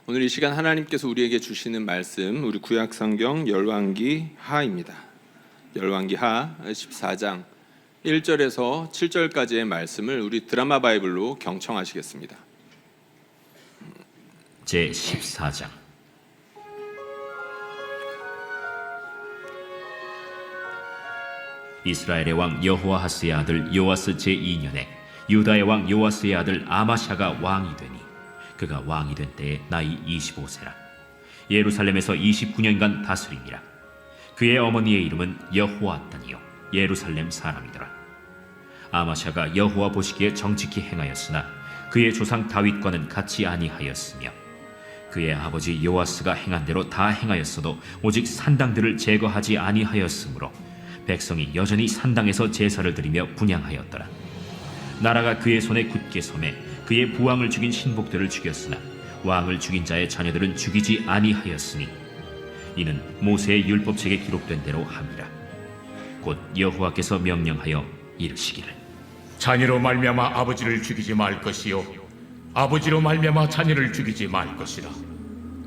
오늘 이 시간 하나님께서 우리에게 주시는 말씀, 우리 구약 성경 열왕기 하입니다. 열왕기 하 14장 1절에서 7절까지의 말씀을 우리 드라마 바이블로 경청하시겠습니다. 제 14장. 이스라엘의 왕 여호아하스의 아들 요아스 제2년에 유다의 왕 요아스의 아들 아마샤가 왕이 되니 그가 왕이 된 때에 나이 25세라. 예루살렘에서 29년간 다스리니라. 그의 어머니의 이름은 여호아단이요 예루살렘 사람이더라. 아마샤가 여호와 보시기에 정직히 행하였으나 그의 조상 다윗과는 같이 아니하였으며 그의 아버지 요아스가 행한 대로 다 행하였어도 오직 산당들을 제거하지 아니하였으므로 백성이 여전히 산당에서 제사를 드리며 분향하였더라. 나라가 그의 손에 굳게 섬에 그의 부왕을 죽인 신복들을 죽였으나 왕을 죽인 자의 자녀들은 죽이지 아니하였으니 이는 모세의 율법책에 기록된 대로 함이라. 곧 여호와께서 명령하여 이르시기를 자녀로 말미암아 아버지를 죽이지 말 것이요 아버지로 말미암아 자녀를 죽이지 말 것이라.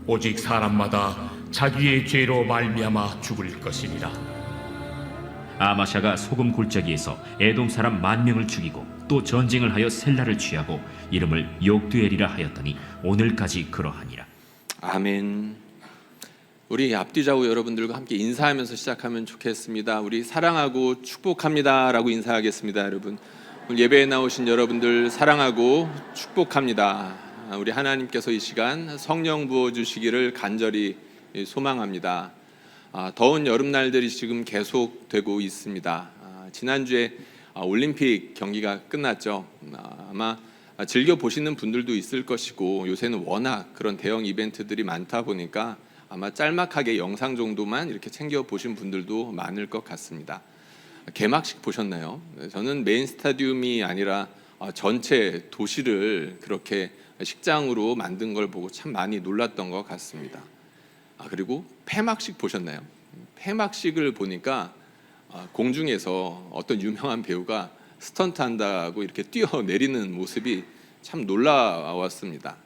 오직 사람마다 자기의 죄로 말미암아 죽을 것이니라. 아마샤가 소금 골짜기에서 에돔 사람 10,000명을 죽이고 또 전쟁을 하여 셀라를 취하고 이름을 욕두엘이라 하였더니 오늘까지 그러하니라. 아멘. 우리 앞뒤좌우 여러분들과 함께 인사하면서 시작하면 좋겠습니다. 우리 사랑하고 축복합니다 라고 인사하겠습니다. 여러분, 오늘 예배에 나오신 여러분들 사랑하고 축복합니다. 우리 하나님께서 이 시간 성령 부어주시기를 간절히 소망합니다. 더운 여름날들이 지금 계속되고 있습니다. 지난주에 올림픽 경기가 끝났죠. 아마 즐겨보시는 분들도 있을 것이고 요새는 워낙 그런 대형 이벤트들이 많다 보니까 아마 짤막하게 영상 정도만 이렇게 챙겨보신 분들도 많을 것 같습니다. 개막식 보셨나요? 저는 메인 스타디움이 아니라 전체 도시를 그렇게 식장으로 만든 걸 보고 참 많이 놀랐던 것 같습니다. 그리고 폐막식 보셨나요? 폐막식을 보니까 공중에서 어떤 유명한 배우가 스턴트 한다고 이렇게 뛰어내리는 모습이 참 놀라웠습니다.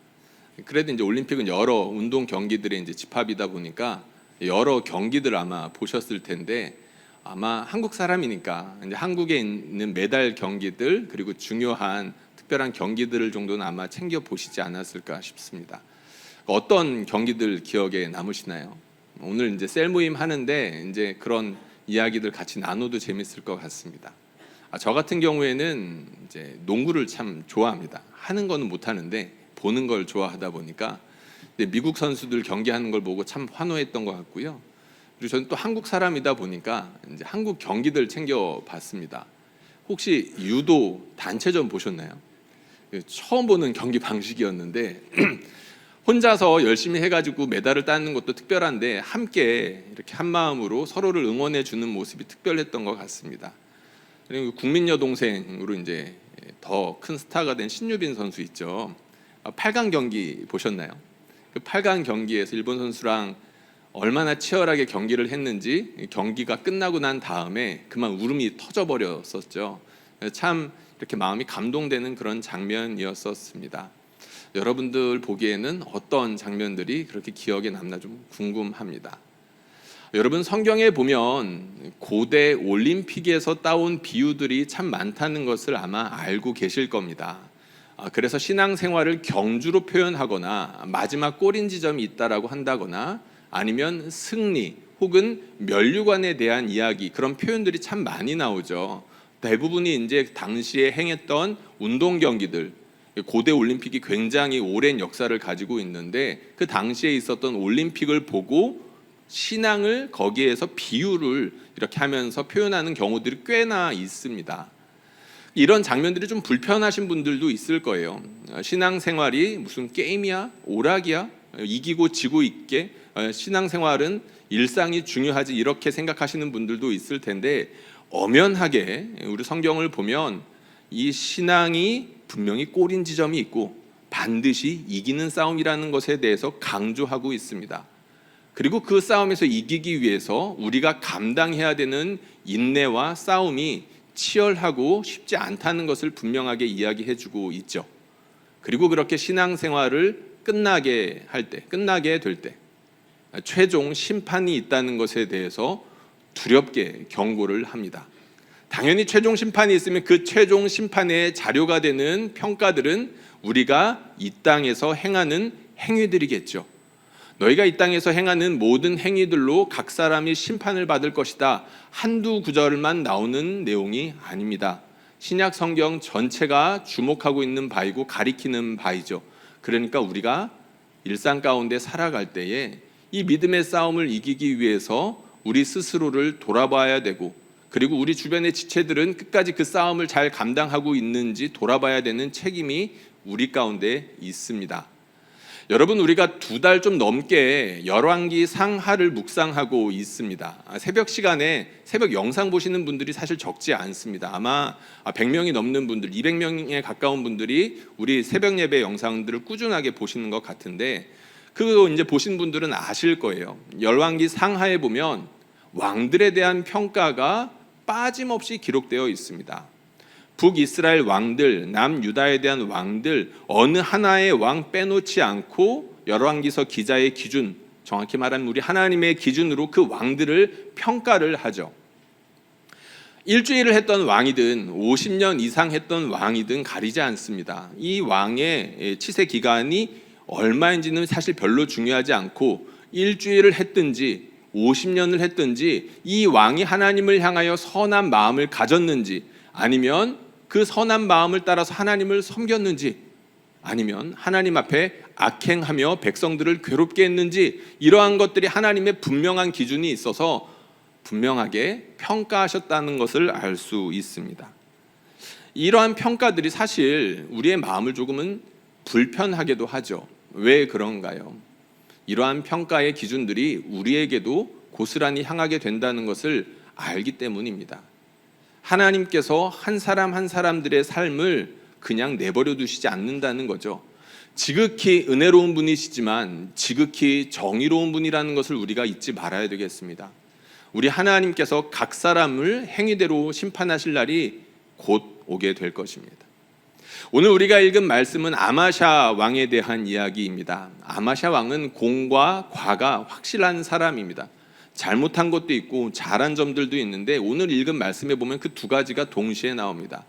그래도 이제 올림픽은 여러 운동 경기들의 이제 집합이다 보니까 여러 경기들 아마 보셨을 텐데 아마 한국 사람이니까 이제 한국에 있는 메달 경기들 그리고 중요한 특별한 경기들을 정도는 아마 챙겨 보시지 않았을까 싶습니다. 어떤 경기들 기억에 남으시나요? 오늘 이제 셀 모임 하는데 이제 그런 이야기들 같이 나눠도 재밌을 것 같습니다. 저 같은 경우에는 이제 농구를 참 좋아합니다. 하는 거는 못 하는데 보는 걸 좋아하다 보니까 미국 선수들 경기하는 걸 보고 참 환호했던 것 같고요. 그리고 저는 또 한국 사람이다 보니까 이제 한국 경기들 챙겨 봤습니다. 혹시 유도 단체전 보셨나요? 처음 보는 경기 방식이었는데 혼자서 열심히 해가지고 메달을 따는 것도 특별한데 함께 이렇게 한 마음으로 서로를 응원해 주는 모습이 특별했던 것 같습니다. 그리고 국민 여동생으로 이제 더 큰 스타가 된 신유빈 선수 있죠. 8강 경기 보셨나요? 그 8강 경기에서 일본 선수랑 얼마나 치열하게 경기를 했는지 경기가 끝나고 난 다음에 그만 울음이 터져버렸었죠. 참 이렇게 마음이 감동되는 그런 장면이었었습니다. 여러분들 보기에는 어떤 장면들이 그렇게 기억에 남나 좀 궁금합니다. 여러분, 성경에 보면 고대 올림픽에서 따온 비유들이 참 많다는 것을 아마 알고 계실 겁니다. 그래서 신앙생활을 경주로 표현하거나 마지막 꼬린 지점이 있다라고 한다거나 아니면 승리 혹은 면류관에 대한 이야기, 그런 표현들이 참 많이 나오죠. 대부분이 이제 당시에 행했던 운동 경기들, 고대 올림픽이 굉장히 오랜 역사를 가지고 있는데 그 당시에 있었던 올림픽을 보고 신앙을 거기에서 비유를 이렇게 하면서 표현하는 경우들이 꽤나 있습니다. 이런 장면들이 좀 불편하신 분들도 있을 거예요. 신앙생활이 무슨 게임이야? 오락이야? 이기고 지고 있게? 신앙생활은 일상이 중요하지, 이렇게 생각하시는 분들도 있을 텐데 엄연하게 우리 성경을 보면 이 신앙이 분명히 꼬린 지점이 있고 반드시 이기는 싸움이라는 것에 대해서 강조하고 있습니다. 그리고 그 싸움에서 이기기 위해서 우리가 감당해야 되는 인내와 싸움이 치열하고 쉽지 않다는 것을 분명하게 이야기해주고 있죠. 그리고 그렇게 신앙생활을 끝나게 될 때 최종 심판이 있다는 것에 대해서 두렵게 경고를 합니다. 당연히 최종 심판이 있으면 그 최종 심판의 자료가 되는 평가들은 우리가 이 땅에서 행하는 행위들이겠죠. 너희가 이 땅에서 행하는 모든 행위들로 각 사람이 심판을 받을 것이다. 한두 구절만 나오는 내용이 아닙니다. 신약 성경 전체가 주목하고 있는 바이고 가리키는 바이죠. 그러니까 우리가 일상 가운데 살아갈 때에 이 믿음의 싸움을 이기기 위해서 우리 스스로를 돌아봐야 되고, 그리고 우리 주변의 지체들은 끝까지 그 싸움을 잘 감당하고 있는지 돌아봐야 되는 책임이 우리 가운데 있습니다. 여러분, 우리가 2달 좀 넘게 열왕기 상하를 묵상하고 있습니다. 새벽 시간에 새벽 영상 보시는 분들이 사실 적지 않습니다. 아마 100명이 넘는 분들, 200명에 가까운 분들이 우리 새벽 예배 영상들을 꾸준하게 보시는 것 같은데, 그거 이제 보신 분들은 아실 거예요. 열왕기 상하에 보면 왕들에 대한 평가가 빠짐없이 기록되어 있습니다. 북이스라엘 왕들, 남유다에 대한 왕들, 어느 하나의 왕 빼놓지 않고 열왕기서 기자의 기준, 정확히 말하면 우리 하나님의 기준으로 그 왕들을 평가를 하죠. 일주일을 했던 왕이든 50년 이상 했던 왕이든 가리지 않습니다. 이 왕의 치세 기간이 얼마인지는 사실 별로 중요하지 않고, 일주일을 했든지 50년을 했든지 이 왕이 하나님을 향하여 선한 마음을 가졌는지, 아니면 그 선한 마음을 따라서 하나님을 섬겼는지, 아니면 하나님 앞에 악행하며 백성들을 괴롭게 했는지, 이러한 것들이 하나님의 분명한 기준이 있어서 분명하게 평가하셨다는 것을 알 수 있습니다. 이러한 평가들이 사실 우리의 마음을 조금은 불편하게도 하죠. 왜 그런가요? 이러한 평가의 기준들이 우리에게도 고스란히 향하게 된다는 것을 알기 때문입니다. 하나님께서 한 사람 한 사람들의 삶을 그냥 내버려 두시지 않는다는 거죠. 지극히 은혜로운 분이시지만 지극히 정의로운 분이라는 것을 우리가 잊지 말아야 되겠습니다. 우리 하나님께서 각 사람을 행위대로 심판하실 날이 곧 오게 될 것입니다. 오늘 우리가 읽은 말씀은 아마샤 왕에 대한 이야기입니다. 아마샤 왕은 공과 과가 확실한 사람입니다. 잘못한 것도 있고 잘한 점들도 있는데, 오늘 읽은 말씀에 보면 그 2가지가 동시에 나옵니다.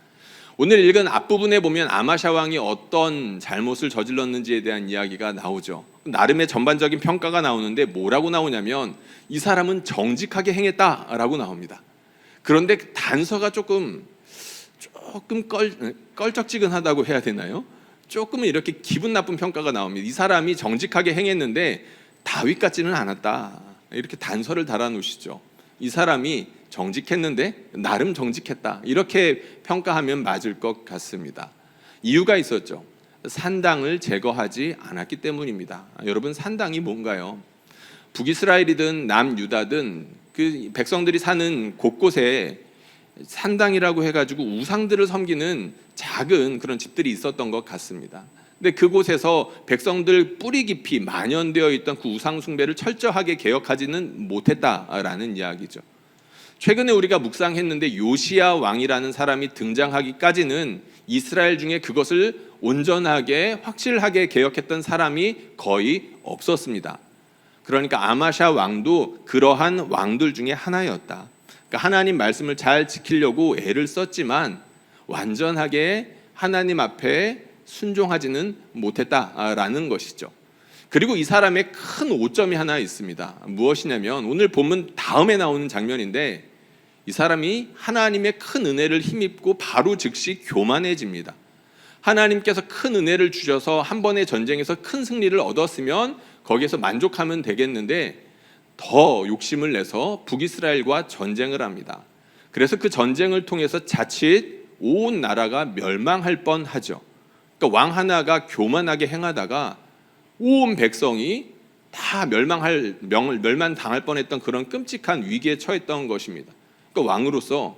오늘 읽은 앞부분에 보면 아마샤 왕이 어떤 잘못을 저질렀는지에 대한 이야기가 나오죠. 나름의 전반적인 평가가 나오는데 뭐라고 나오냐면 이 사람은 정직하게 행했다라고 나옵니다. 그런데 단서가 조금 껄쩍지근하다고 해야 되나요? 조금은 이렇게 기분 나쁜 평가가 나옵니다. 이 사람이 정직하게 행했는데 다윗 같지는 않았다, 이렇게 단서를 달아놓으시죠. 이 사람이 정직했는데 나름 정직했다, 이렇게 평가하면 맞을 것 같습니다. 이유가 있었죠. 산당을 제거하지 않았기 때문입니다. 여러분, 산당이 뭔가요? 북이스라엘이든 남유다든 그 백성들이 사는 곳곳에 산당이라고 해가지고 우상들을 섬기는 작은 그런 집들이 있었던 것 같습니다. 근데 그곳에서 백성들 뿌리 깊이 만연되어 있던 그 우상 숭배를 철저하게 개혁하지는 못했다라는 이야기죠. 최근에 우리가 묵상했는데 요시야 왕이라는 사람이 등장하기까지는 이스라엘 중에 그것을 온전하게 확실하게 개혁했던 사람이 거의 없었습니다. 그러니까 아마샤 왕도 그러한 왕들 중에 하나였다. 그러니까 하나님 말씀을 잘 지키려고 애를 썼지만 완전하게 하나님 앞에 순종하지는 못했다라는 것이죠. 그리고 이 사람의 큰 오점이 하나 있습니다. 무엇이냐면 오늘 본문 다음에 나오는 장면인데, 이 사람이 하나님의 큰 은혜를 힘입고 바로 즉시 교만해집니다. 하나님께서 큰 은혜를 주셔서 한 번의 전쟁에서 큰 승리를 얻었으면 거기에서 만족하면 되겠는데 더 욕심을 내서 북이스라엘과 전쟁을 합니다. 그래서 그 전쟁을 통해서 자칫 온 나라가 멸망할 뻔하죠. 그러니까 왕 하나가 교만하게 행하다가 온 백성이 다 멸망당할 뻔했던 그런 끔찍한 위기에 처했던 것입니다. 그러니까 왕으로서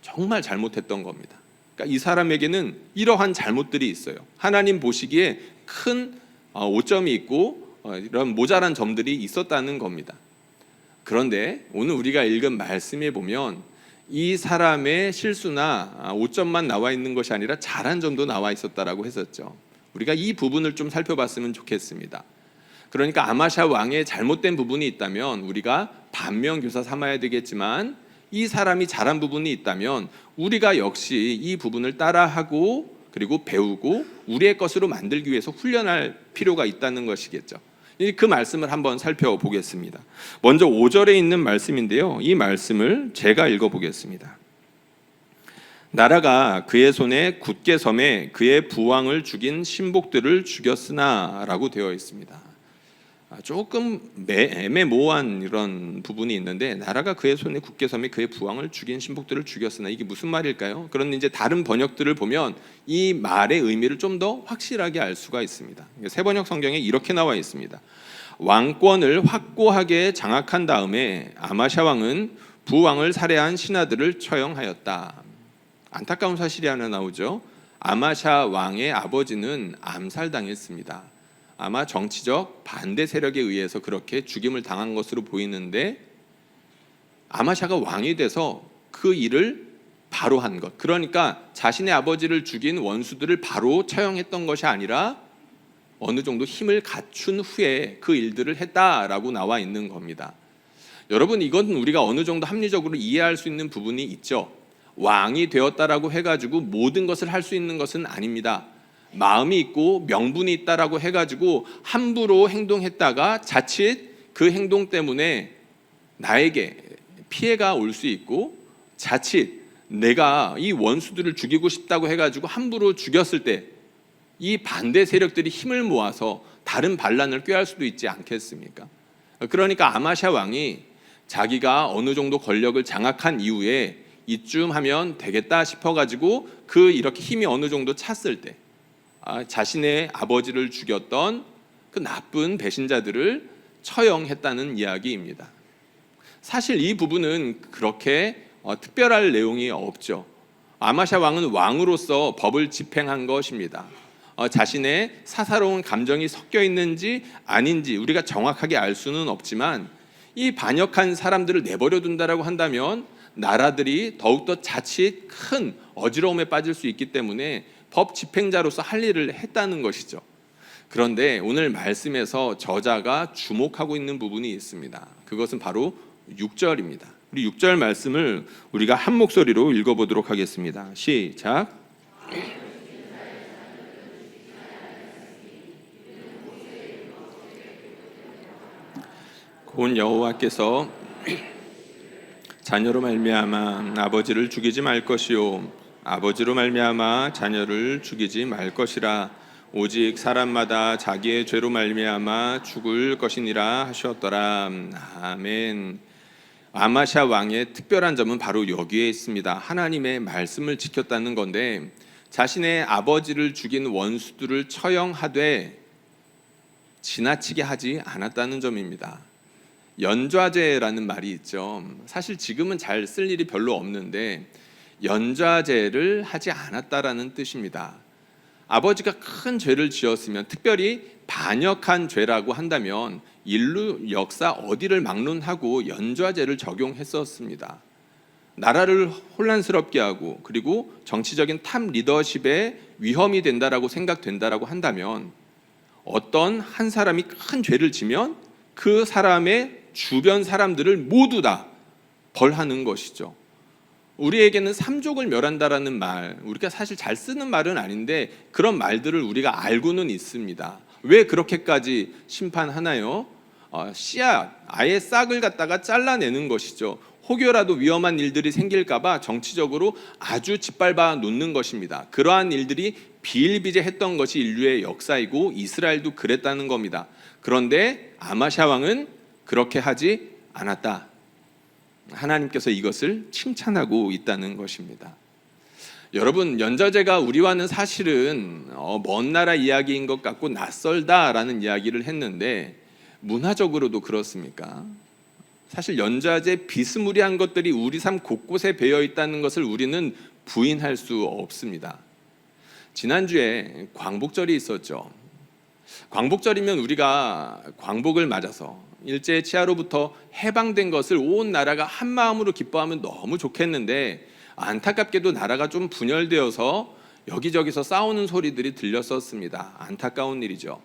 정말 잘못했던 겁니다. 그러니까 이 사람에게는 이러한 잘못들이 있어요. 하나님 보시기에 큰 오점이 있고 이런 모자란 점들이 있었다는 겁니다. 그런데 오늘 우리가 읽은 말씀에 보면 이 사람의 실수나 오점만 나와 있는 것이 아니라 잘한 점도 나와 있었다라고 했었죠. 우리가 이 부분을 좀 살펴봤으면 좋겠습니다. 그러니까 아마샤 왕의 잘못된 부분이 있다면 우리가 반면교사 삼아야 되겠지만, 이 사람이 잘한 부분이 있다면 우리가 역시 이 부분을 따라하고 그리고 배우고 우리의 것으로 만들기 위해서 훈련할 필요가 있다는 것이겠죠. 그 말씀을 한번 살펴보겠습니다. 먼저 5절에 있는 말씀인데요, 이 말씀을 제가 읽어보겠습니다. 나라가 그의 손에 굳게 섬에 그의 부왕을 죽인 신복들을 죽였으나 라고 되어 있습니다. 조금 애매모호한 이런 부분이 있는데, 나라가 그의 손에 굳게 섬에 그의 부왕을 죽인 신복들을 죽였으나, 이게 무슨 말일까요? 그런데 이제 다른 번역들을 보면 이 말의 의미를 좀 더 확실하게 알 수가 있습니다. 새번역 성경에 이렇게 나와 있습니다. 왕권을 확고하게 장악한 다음에 아마샤 왕은 부왕을 살해한 신하들을 처형하였다. 안타까운 사실이 하나 나오죠. 아마샤 왕의 아버지는 암살당했습니다. 아마 정치적 반대 세력에 의해서 그렇게 죽임을 당한 것으로 보이는데, 아마샤가 왕이 돼서 그 일을 바로 한 것, 그러니까 자신의 아버지를 죽인 원수들을 바로 처형했던 것이 아니라 어느 정도 힘을 갖춘 후에 그 일들을 했다라고 나와 있는 겁니다. 여러분, 이건 우리가 어느 정도 합리적으로 이해할 수 있는 부분이 있죠. 왕이 되었다라고 해가지고 모든 것을 할 수 있는 것은 아닙니다. 마음이 있고 명분이 있다라고 해가지고 함부로 행동했다가 자칫 그 행동 때문에 나에게 피해가 올 수 있고, 자칫 내가 이 원수들을 죽이고 싶다고 해가지고 함부로 죽였을 때 이 반대 세력들이 힘을 모아서 다른 반란을 꾀할 수도 있지 않겠습니까? 그러니까 아마샤 왕이 자기가 어느 정도 권력을 장악한 이후에 이쯤 하면 되겠다 싶어가지고 이렇게 힘이 어느 정도 찼을 때 자신의 아버지를 죽였던 그 나쁜 배신자들을 처형했다는 이야기입니다. 사실 이 부분은 그렇게 특별할 내용이 없죠. 아마샤 왕은 왕으로서 법을 집행한 것입니다. 자신의 사사로운 감정이 섞여 있는지 아닌지 우리가 정확하게 알 수는 없지만, 이 반역한 사람들을 내버려 둔다라고 한다면 나라들이 더욱더 자칫 큰 어지러움에 빠질 수 있기 때문에 법 집행자로서 할 일을 했다는 것이죠. 그런데 오늘 말씀에서 저자가 주목하고 있는 부분이 있습니다. 그것은 바로 6절입니다. 우리 6절 말씀을 우리가 한 목소리로 읽어보도록 하겠습니다. 시작. 곧 여호와께서 자녀로 말미암아 아버지를 죽이지 말 것이요 아버지로 말미암아 자녀를 죽이지 말 것이라. 오직 사람마다 자기의 죄로 말미암아 죽을 것이니라 하셨더라. 아멘. 아마샤 왕의 특별한 점은 바로 여기에 있습니다. 하나님의 말씀을 지켰다는 건데, 자신의 아버지를 죽인 원수들을 처형하되 지나치게 하지 않았다는 점입니다. 연좌제라는 말이 있죠. 사실 지금은 잘 쓸 일이 별로 없는데 연좌제를 하지 않았다라는 뜻입니다. 아버지가 큰 죄를 지었으면, 특별히 반역한 죄라고 한다면 인류 역사 어디를 막론하고 연좌제를 적용했었습니다. 나라를 혼란스럽게 하고 그리고 정치적인 탑 리더십에 위험이 된다라고 생각된다라고 한다면, 어떤 한 사람이 큰 죄를 지면 그 사람의 주변 사람들을 모두 다 벌하는 것이죠. 우리에게는 삼족을 멸한다라는 말, 우리가 사실 잘 쓰는 말은 아닌데 그런 말들을 우리가 알고는 있습니다. 왜 그렇게까지 심판하나요? 씨앗, 아예 싹을 갖다가 잘라내는 것이죠. 혹여라도 위험한 일들이 생길까봐 정치적으로 아주 짓밟아 놓는 것입니다. 그러한 일들이 비일비재했던 것이 인류의 역사이고 이스라엘도 그랬다는 겁니다. 그런데 아마샤 왕은 그렇게 하지 않았다. 하나님께서 이것을 칭찬하고 있다는 것입니다. 여러분, 연좌제가 우리와는 사실은 먼 나라 이야기인 것 같고 낯설다라는 이야기를 했는데, 문화적으로도 그렇습니까? 사실 연좌제 비스무리한 것들이 우리 삶 곳곳에 배어 있다는 것을 우리는 부인할 수 없습니다. 지난주에 광복절이 있었죠. 광복절이면 우리가 광복을 맞아서 일제 치하로부터 해방된 것을 온 나라가 한 마음으로 기뻐하면 너무 좋겠는데, 안타깝게도 나라가 좀 분열되어서 여기저기서 싸우는 소리들이 들렸었습니다. 안타까운 일이죠.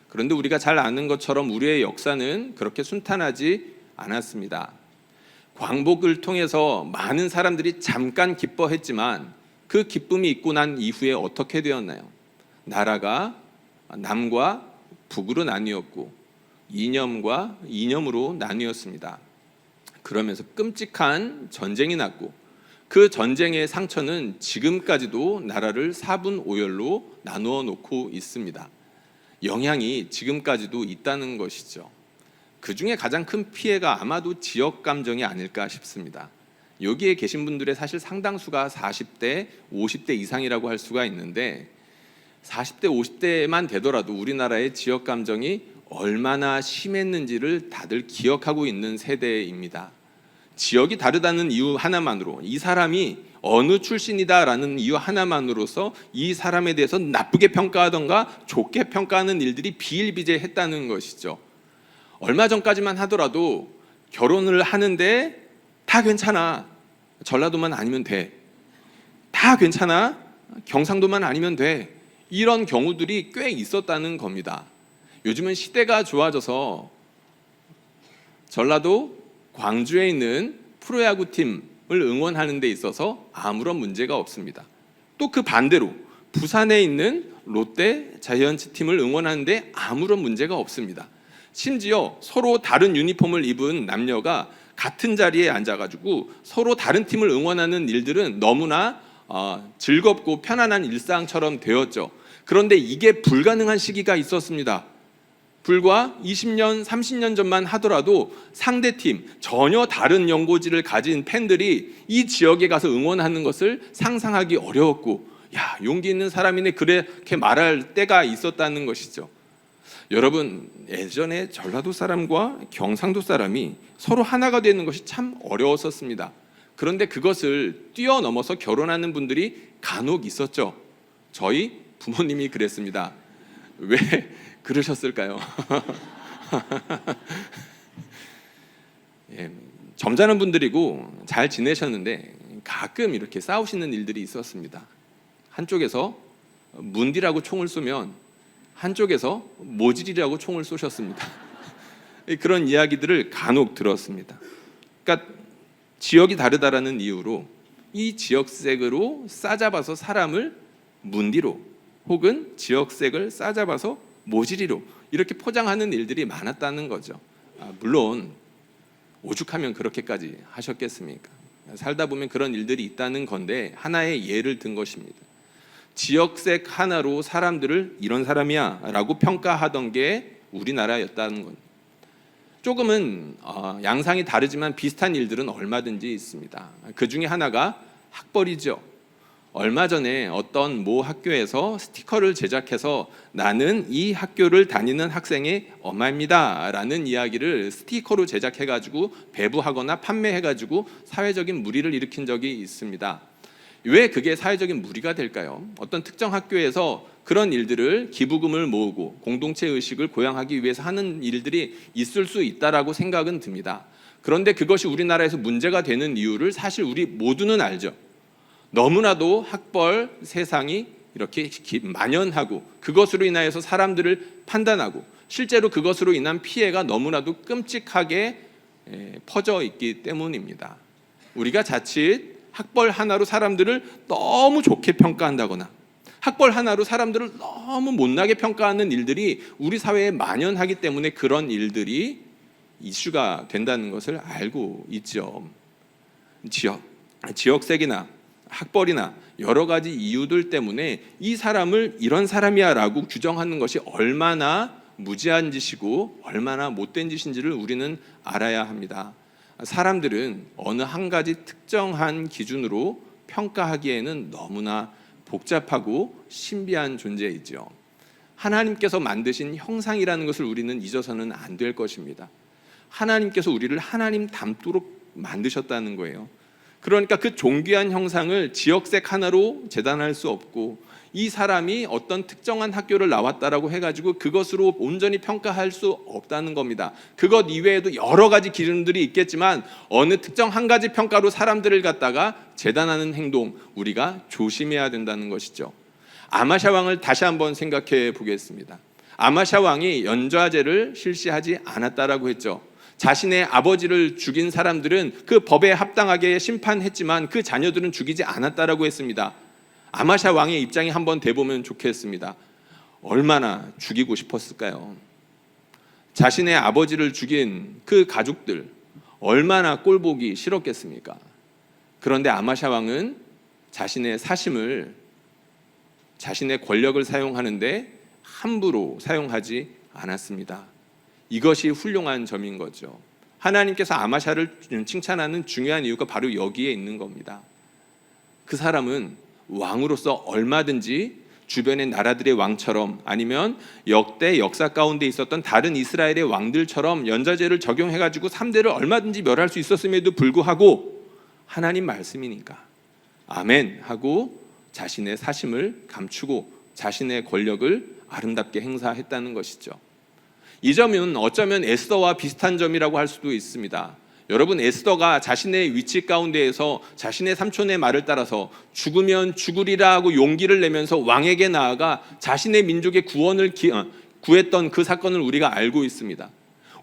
그런데 우리가 잘 아는 것처럼 우리의 역사는 그렇게 순탄하지 않았습니다. 광복을 통해서 많은 사람들이 잠깐 기뻐했지만 그 기쁨이 있고 난 이후에 어떻게 되었나요? 나라가 남과 북으로 나뉘었고 이념과 이념으로 나뉘었습니다. 그러면서 끔찍한 전쟁이 났고 그 전쟁의 상처는 지금까지도 나라를 4분 5열로 나누어 놓고 있습니다. 영향이 지금까지도 있다는 것이죠. 그 중에 가장 큰 피해가 아마도 지역 감정이 아닐까 싶습니다. 여기에 계신 분들의 사실 상당수가 40대, 50대 이상이라고 할 수가 있는데 40대, 50대만 되더라도 우리나라의 지역 감정이 얼마나 심했는지를 다들 기억하고 있는 세대입니다. 지역이 다르다는 이유 하나만으로, 이 사람이 어느 출신이다라는 이유 하나만으로서 이 사람에 대해서 나쁘게 평가하던가 좋게 평가하는 일들이 비일비재했다는 것이죠. 얼마 전까지만 하더라도 결혼을 하는데 다 괜찮아, 전라도만 아니면 돼, 다 괜찮아, 경상도만 아니면 돼, 이런 경우들이 꽤 있었다는 겁니다. 요즘은 시대가 좋아져서 전라도 광주에 있는 프로야구 팀을 응원하는 데 있어서 아무런 문제가 없습니다. 또 그 반대로 부산에 있는 롯데 자이언츠 팀을 응원하는 데 아무런 문제가 없습니다. 심지어 서로 다른 유니폼을 입은 남녀가 같은 자리에 앉아가지고 서로 다른 팀을 응원하는 일들은 너무나 즐겁고 편안한 일상처럼 되었죠. 그런데 이게 불가능한 시기가 있었습니다. 불과 20년, 30년 전만 하더라도 상대팀, 전혀 다른 연고지를 가진 팬들이 이 지역에 가서 응원하는 것을 상상하기 어려웠고, 야, 용기 있는 사람이네, 그렇게 말할 때가 있었다는 것이죠. 여러분, 예전에 전라도 사람과 경상도 사람이 서로 하나가 되는 것이 참 어려웠었습니다. 그런데 그것을 뛰어넘어서 결혼하는 분들이 간혹 있었죠. 저희 부모님이 그랬습니다. 왜 그러셨을까요? 예, 점잖은 분들이고 잘 지내셨는데 가끔 이렇게 싸우시는 일들이 있었습니다. 한쪽에서 문디라고 총을 쏘면 한쪽에서 모질이라고 총을 쏘셨습니다. 그런 이야기들을 간혹 들었습니다. 그러니까 지역이 다르다라는 이유로 이 지역색으로 싸잡아서 사람을 문디로, 혹은 지역색을 싸잡아서 모질이로 이렇게 포장하는 일들이 많았다는 거죠. 물론 오죽하면 그렇게까지 하셨겠습니까? 살다 보면 그런 일들이 있다는 건데 하나의 예를 든 것입니다. 지역색 하나로 사람들을 이런 사람이야 라고 평가하던 게 우리나라였다는 것. 조금은 양상이 다르지만 비슷한 일들은 얼마든지 있습니다. 그 중에 하나가 학벌이죠. 얼마 전에 어떤 모 학교에서 스티커를 제작해서 나는 이 학교를 다니는 학생의 엄마입니다 라는 이야기를 스티커로 제작해가지고 배부하거나 판매해가지고 사회적인 물의를 일으킨 적이 있습니다. 왜 그게 사회적인 물의가 될까요? 어떤 특정 학교에서 그런 일들을 기부금을 모으고 공동체 의식을 고양하기 위해서 하는 일들이 있을 수 있다라고 생각은 듭니다. 그런데 그것이 우리나라에서 문제가 되는 이유를 사실 우리 모두는 알죠. 너무나도 학벌 세상이 이렇게 만연하고 그것으로 인하여서 사람들을 판단하고 실제로 그것으로 인한 피해가 너무나도 끔찍하게 퍼져 있기 때문입니다. 우리가 자칫 학벌 하나로 사람들을 너무 좋게 평가한다거나 학벌 하나로 사람들을 너무 못나게 평가하는 일들이 우리 사회에 만연하기 때문에 그런 일들이 이슈가 된다는 것을 알고 있죠. 지역색이나 학벌이나 여러 가지 이유들 때문에 이 사람을 이런 사람이야 라고 규정하는 것이 얼마나 무지한 짓이고 얼마나 못된 짓인지를 우리는 알아야 합니다. 사람들은 어느 한 가지 특정한 기준으로 평가하기에는 너무나 복잡하고 신비한 존재이죠. 하나님께서 만드신 형상이라는 것을 우리는 잊어서는 안 될 것입니다. 하나님께서 우리를 하나님 닮도록 만드셨다는 거예요. 그러니까 그 존귀한 형상을 지역색 하나로 재단할 수 없고 이 사람이 어떤 특정한 학교를 나왔다라고 해가지고 그것으로 온전히 평가할 수 없다는 겁니다. 그것 이외에도 여러 가지 기준들이 있겠지만 어느 특정 한 가지 평가로 사람들을 갖다가 재단하는 행동 우리가 조심해야 된다는 것이죠. 아마샤 왕을 다시 한번 생각해 보겠습니다. 아마샤 왕이 연좌제를 실시하지 않았다라고 했죠. 자신의 아버지를 죽인 사람들은 그 법에 합당하게 심판했지만 그 자녀들은 죽이지 않았다라고 했습니다. 아마샤 왕의 입장이 한번 돼보면 좋겠습니다. 얼마나 죽이고 싶었을까요? 자신의 아버지를 죽인 그 가족들 얼마나 꼴보기 싫었겠습니까? 그런데 아마샤 왕은 자신의 사심을, 자신의 권력을 사용하는데 함부로 사용하지 않았습니다. 이것이 훌륭한 점인 거죠. 하나님께서 아마샤를 칭찬하는 중요한 이유가 바로 여기에 있는 겁니다. 그 사람은 왕으로서 얼마든지 주변의 나라들의 왕처럼, 아니면 역대 역사 가운데 있었던 다른 이스라엘의 왕들처럼 연좌제를 적용해가지고 3대를 얼마든지 멸할 수 있었음에도 불구하고 하나님 말씀이니까 아멘 하고 자신의 사심을 감추고 자신의 권력을 아름답게 행사했다는 것이죠. 이 점은 어쩌면 에스더와 비슷한 점이라고 할 수도 있습니다. 여러분, 에스더가 자신의 위치 가운데에서 자신의 삼촌의 말을 따라서 죽으면 죽으리라 하고 용기를 내면서 왕에게 나아가 자신의 민족의 구원을 구했던 그 사건을 우리가 알고 있습니다.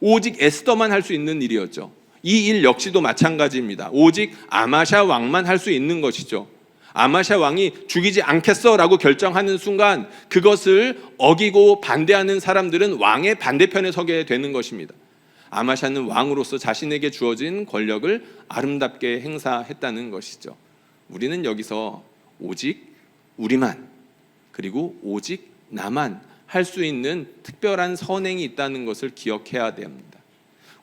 오직 에스더만 할 수 있는 일이었죠. 이 일 역시도 마찬가지입니다. 오직 아마샤 왕만 할 수 있는 것이죠. 아마샤 왕이 죽이지 않겠어라고 결정하는 순간 그것을 어기고 반대하는 사람들은 왕의 반대편에 서게 되는 것입니다. 아마샤는 왕으로서 자신에게 주어진 권력을 아름답게 행사했다는 것이죠. 우리는 여기서 오직 우리만, 그리고 오직 나만 할 수 있는 특별한 선행이 있다는 것을 기억해야 됩니다.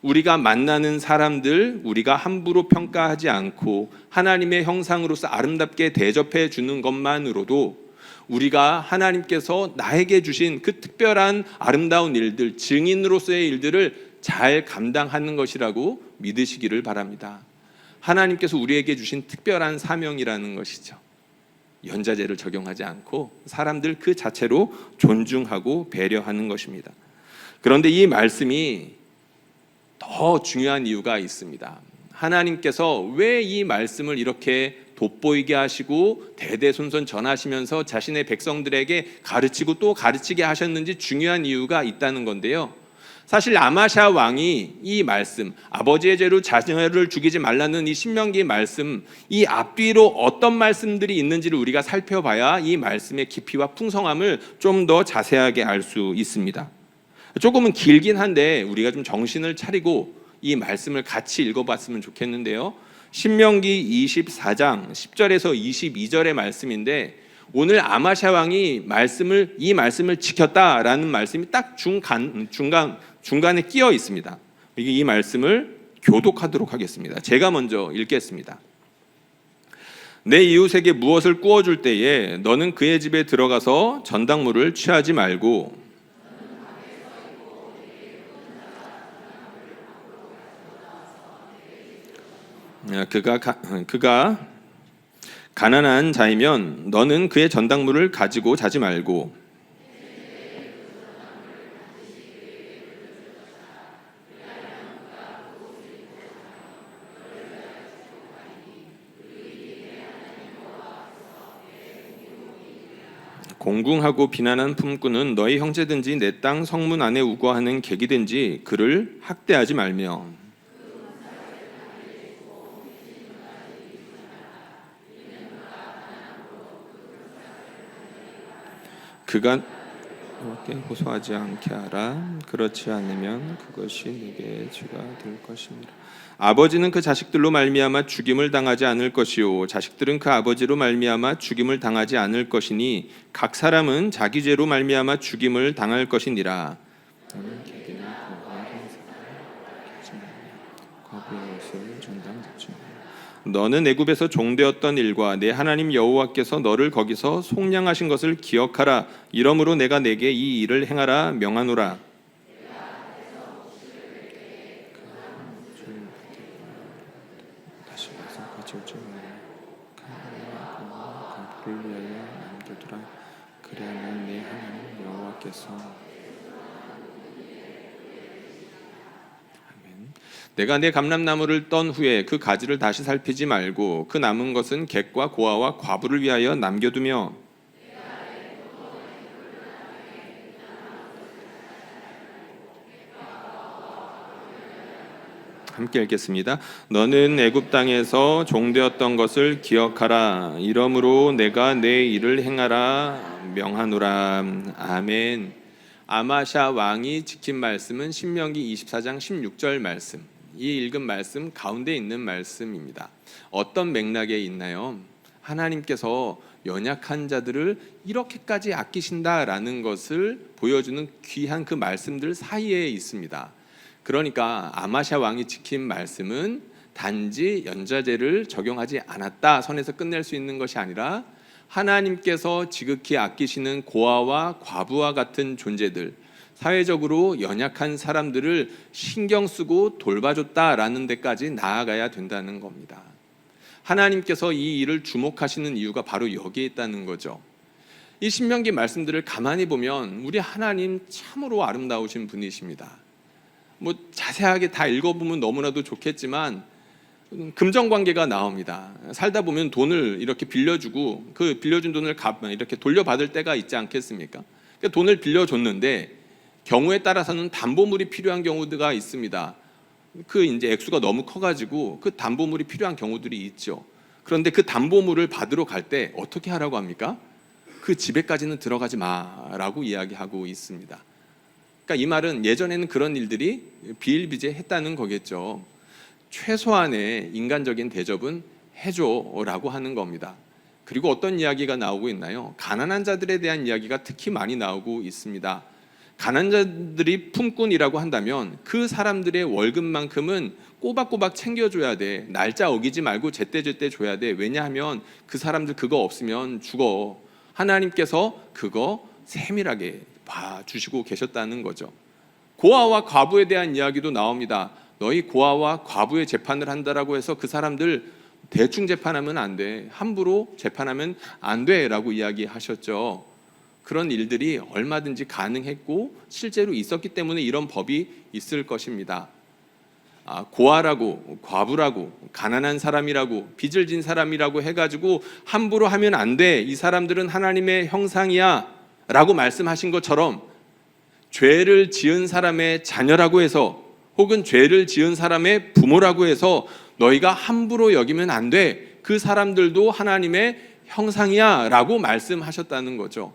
우리가 만나는 사람들, 우리가 함부로 평가하지 않고 하나님의 형상으로서 아름답게 대접해 주는 것만으로도 우리가 하나님께서 나에게 주신 그 특별한 아름다운 일들, 증인으로서의 일들을 잘 감당하는 것이라고 믿으시기를 바랍니다. 하나님께서 우리에게 주신 특별한 사명이라는 것이죠. 연좌제를 적용하지 않고 사람들 그 자체로 존중하고 배려하는 것입니다. 그런데 이 말씀이 더 중요한 이유가 있습니다. 하나님께서 왜 이 말씀을 이렇게 돋보이게 하시고 대대손손 전하시면서 자신의 백성들에게 가르치고 또 가르치게 하셨는지 중요한 이유가 있다는 건데요. 사실 아마샤 왕이 이 말씀, 아버지의 죄로 자녀를 죽이지 말라는 이 신명기 말씀, 이 앞뒤로 어떤 말씀들이 있는지를 우리가 살펴봐야 이 말씀의 깊이와 풍성함을 좀 더 자세하게 알 수 있습니다. 조금은 길긴 한데 우리가 좀 정신을 차리고 이 말씀을 같이 읽어봤으면 좋겠는데요. 신명기 24장 10절에서 22절의 말씀인데, 오늘 아마샤 왕이 이 말씀을 지켰다라는 말씀이 딱 중간에 끼어 있습니다. 이 말씀을 교독하도록 하겠습니다. 제가 먼저 읽겠습니다. 내 이웃에게 무엇을 구워줄 때에 너는 그의 집에 들어가서 전당물을 취하지 말고 그가 가난한 자이면 너는 그의 전당물을 가지고 자지 말고 공궁하고 비난한 품꾼은 너희 형제든지 내 땅 성문 안에 우거하는 객이든지 그를 학대하지 말며 그가 너에게 호소하지 않게 하라. 그렇지 않으면 그것이 네게 죄가 될 것입니다. 아버지는 그 자식들로 말미암아 죽임을 당하지 않을 것이요 자식들은 그 아버지로 말미암아 죽임을 당하지 않을 것이니 각 사람은 자기 죄로 말미암아 죽임을 당할 것이니라. 너는 애굽에서 종되었던 일과 내 하나님 여호와께서 너를 거기서 속량하신 것을 기억하라. 이러므로 내가 내게 이 일을 행하라 명하노라. 그래야만 내 하나님 여호와께서 내가 내 감람나무를 떤 후에 그 가지를 다시 살피지 말고 그 남은 것은 객과 고아와 과부를 위하여 남겨두며 함께 읽겠습니다. 너는 애굽 땅에서 종되었던 것을 기억하라. 이러므로 내가 내 일을 행하라 명하노라. 아멘. 아마샤 왕이 지킨 말씀은 신명기 24장 16절 말씀. 이 읽은 말씀 가운데 있는 말씀입니다. 어떤 맥락에 있나요? 하나님께서 연약한 자들을 이렇게까지 아끼신다라는 것을 보여주는 귀한 그 말씀들 사이에 있습니다. 그러니까 아마샤 왕이 지킨 말씀은 단지 연좌제를 적용하지 않았다 선에서 끝낼 수 있는 것이 아니라 하나님께서 지극히 아끼시는 고아와 과부와 같은 존재들, 사회적으로 연약한 사람들을 신경 쓰고 돌봐줬다라는 데까지 나아가야 된다는 겁니다. 하나님께서 이 일을 주목하시는 이유가 바로 여기에 있다는 거죠. 이 신명기 말씀들을 가만히 보면 우리 하나님 참으로 아름다우신 분이십니다. 자세하게 다 읽어보면 너무나도 좋겠지만 금전관계가 나옵니다. 살다 보면 돈을 이렇게 빌려주고 그 빌려준 돈을 이렇게 돌려받을 때가 있지 않겠습니까? 그러니까 돈을 빌려줬는데 경우에 따라서는 담보물이 필요한 경우가 있습니다. 그 이제 액수가 너무 커가지고 그 담보물이 필요한 경우들이 있죠. 그런데 그 담보물을 받으러 갈 때 어떻게 하라고 합니까? 그 집에까지는 들어가지 마라고 이야기하고 있습니다. 그러니까 이 말은 예전에는 그런 일들이 비일비재했다는 거겠죠. 최소한의 인간적인 대접은 해줘라고 하는 겁니다. 그리고 어떤 이야기가 나오고 있나요? 가난한 자들에 대한 이야기가 특히 많이 나오고 있습니다. 가난한 자들이 품꾼이라고 한다면 그 사람들의 월급만큼은 꼬박꼬박 챙겨줘야 돼. 날짜 어기지 말고 제때제때 줘야 돼. 왜냐하면 그 사람들 그거 없으면 죽어. 하나님께서 그거 세밀하게 봐주시고 계셨다는 거죠. 고아와 과부에 대한 이야기도 나옵니다. 너희 고아와 과부의 재판을 한다라고 해서 그 사람들 대충 재판하면 안 돼. 함부로 재판하면 안 돼라고 이야기하셨죠. 그런 일들이 얼마든지 가능했고 실제로 있었기 때문에 이런 법이 있을 것입니다. 고아라고 과부라고 가난한 사람이라고 빚을 진 사람이라고 해가지고 함부로 하면 안 돼. 이 사람들은 하나님의 형상이야 라고 말씀하신 것처럼 죄를 지은 사람의 자녀라고 해서 혹은 죄를 지은 사람의 부모라고 해서 너희가 함부로 여기면 안 돼. 그 사람들도 하나님의 형상이야 라고 말씀하셨다는 거죠.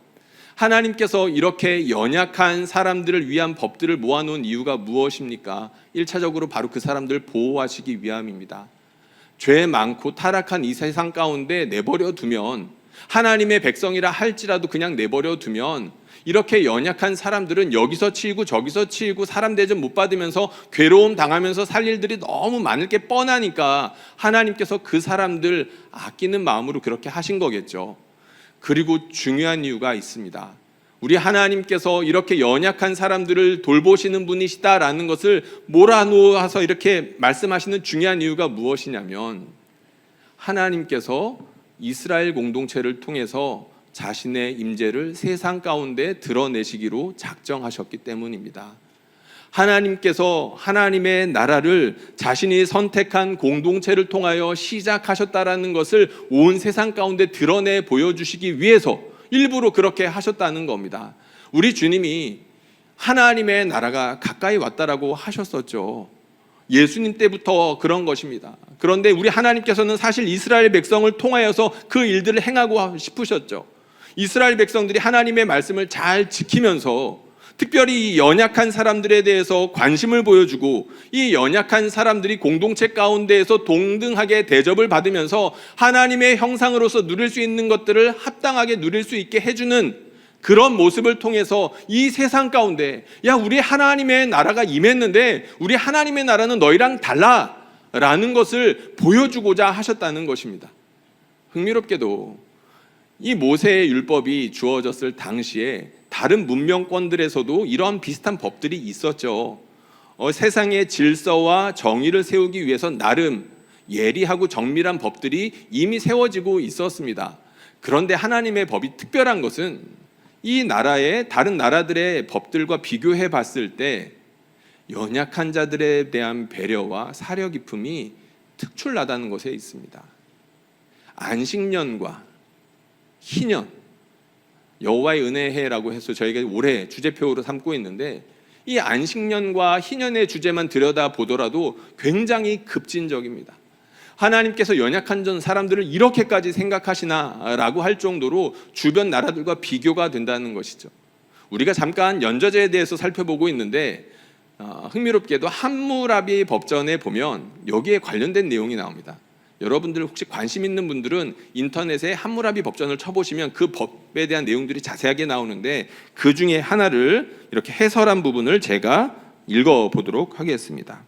하나님께서 이렇게 연약한 사람들을 위한 법들을 모아놓은 이유가 무엇입니까? 1차적으로 바로 그 사람들을 보호하시기 위함입니다. 죄 많고 타락한 이 세상 가운데 내버려 두면, 하나님의 백성이라 할지라도 그냥 내버려 두면 이렇게 연약한 사람들은 여기서 치이고 저기서 치이고 사람 대접 못 받으면서 괴로움 당하면서 살 일들이 너무 많을 게 뻔하니까 하나님께서 그 사람들 아끼는 마음으로 그렇게 하신 거겠죠. 그리고 중요한 이유가 있습니다. 우리 하나님께서 이렇게 연약한 사람들을 돌보시는 분이시다라는 것을 몰아놓아서 이렇게 말씀하시는 중요한 이유가 무엇이냐면, 하나님께서 이스라엘 공동체를 통해서 자신의 임재를 세상 가운데 드러내시기로 작정하셨기 때문입니다. 하나님께서 하나님의 나라를 자신이 선택한 공동체를 통하여 시작하셨다라는 것을 온 세상 가운데 드러내 보여주시기 위해서 일부러 그렇게 하셨다는 겁니다. 우리 주님이 하나님의 나라가 가까이 왔다라고 하셨었죠. 예수님 때부터 그런 것입니다. 그런데 우리 하나님께서는 사실 이스라엘 백성을 통하여서 그 일들을 행하고 싶으셨죠. 이스라엘 백성들이 하나님의 말씀을 잘 지키면서 특별히 이 연약한 사람들에 대해서 관심을 보여주고 이 연약한 사람들이 공동체 가운데에서 동등하게 대접을 받으면서 하나님의 형상으로서 누릴 수 있는 것들을 합당하게 누릴 수 있게 해주는 그런 모습을 통해서 이 세상 가운데, 야, 우리 하나님의 나라가 임했는데 우리 하나님의 나라는 너희랑 달라 라는 것을 보여주고자 하셨다는 것입니다. 흥미롭게도 이 모세의 율법이 주어졌을 당시에 다른 문명권들에서도 이러한 비슷한 법들이 있었죠. 세상의 질서와 정의를 세우기 위해서 나름 예리하고 정밀한 법들이 이미 세워지고 있었습니다. 그런데 하나님의 법이 특별한 것은 이 나라의 다른 나라들의 법들과 비교해 봤을 때 연약한 자들에 대한 배려와 사려 깊음이 특출나다는 것에 있습니다. 안식년과 희년, 여호와의 은혜해라고 해서 저희가 올해 주제표로 삼고 있는데, 이 안식년과 희년의 주제만 들여다보더라도 굉장히 급진적입니다. 하나님께서 연약한 전 사람들을 이렇게까지 생각하시나라고 할 정도로 주변 나라들과 비교가 된다는 것이죠. 우리가 잠깐 연좌제에 대해서 살펴보고 있는데 흥미롭게도 함무라비 법전에 보면 여기에 관련된 내용이 나옵니다. 여러분들 혹시 관심 있는 분들은 인터넷에 함무라비 법전을 쳐보시면 그 법에 대한 내용들이 자세하게 나오는데 그 중에 하나를 이렇게 해설한 부분을 제가 읽어보도록 하겠습니다.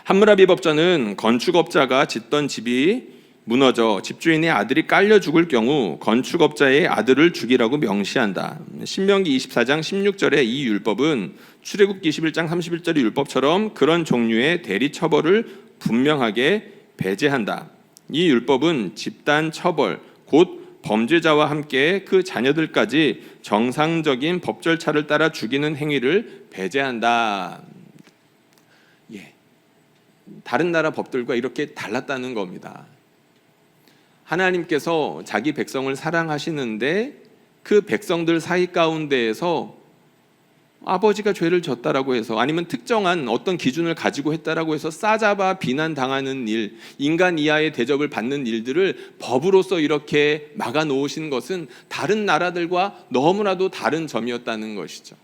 함무라비 법전은 건축업자가 짓던 집이 무너져 집주인의 아들이 깔려 죽을 경우 건축업자의 아들을 죽이라고 명시한다. 신명기 24장 16절의 이 율법은 출애굽기 21장 31절의 율법처럼 그런 종류의 대리 처벌을 분명하게 배제한다. 이 율법은 집단 처벌, 곧 범죄자와 함께 그 자녀들까지 정상적인 법 절차를 따라 죽이는 행위를 배제한다. 다른 나라 법들과 이렇게 달랐다는 겁니다. 하나님께서 자기 백성을 사랑하시는데 그 백성들 사이 가운데에서 아버지가 죄를 졌다라고 해서 아니면 특정한 어떤 기준을 가지고 했다라고 해서 싸잡아 비난당하는 일, 인간 이하의 대접을 받는 일들을 법으로서 이렇게 막아 놓으신 것은 다른 나라들과 너무나도 다른 점이었다는 것이죠.